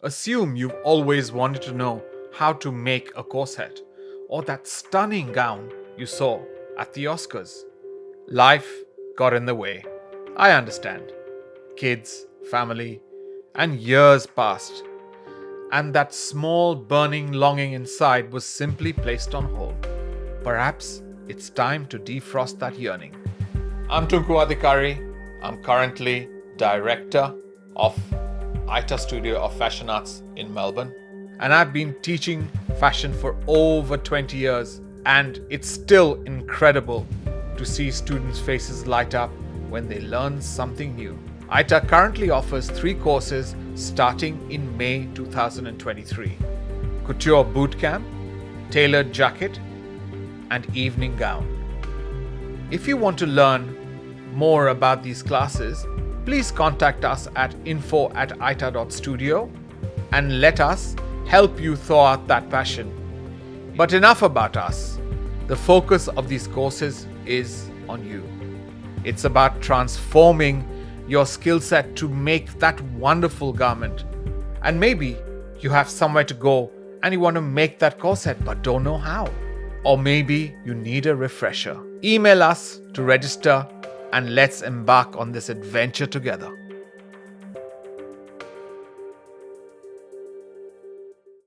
Assume you've always wanted to know how to make a corset or that stunning gown you saw at the Oscars. Life got in the way. I understand. Kids, family, and years passed, and that small burning longing inside was simply placed on hold. Perhaps it's time to defrost that yearning. I'm Tunku Adhikari. I'm currently director of AYTA Studio of Fashion Arts in Melbourne, and I've been teaching fashion for over 20 years, and it's still incredible to see students' faces light up when they learn something new. AYTA currently offers 3 courses starting in May 2023. Couture Bootcamp, Tailored Jacket, and Evening Gown. If you want to learn more about these classes, please contact us at info@ayta.studio and let us help you thaw out that passion. But enough about us. The focus of these courses is on you. It's about transforming your skill set to make that wonderful garment. And maybe you have somewhere to go and you want to make that corset but don't know how. Or maybe you need a refresher. Email us to register and let's embark on this adventure together.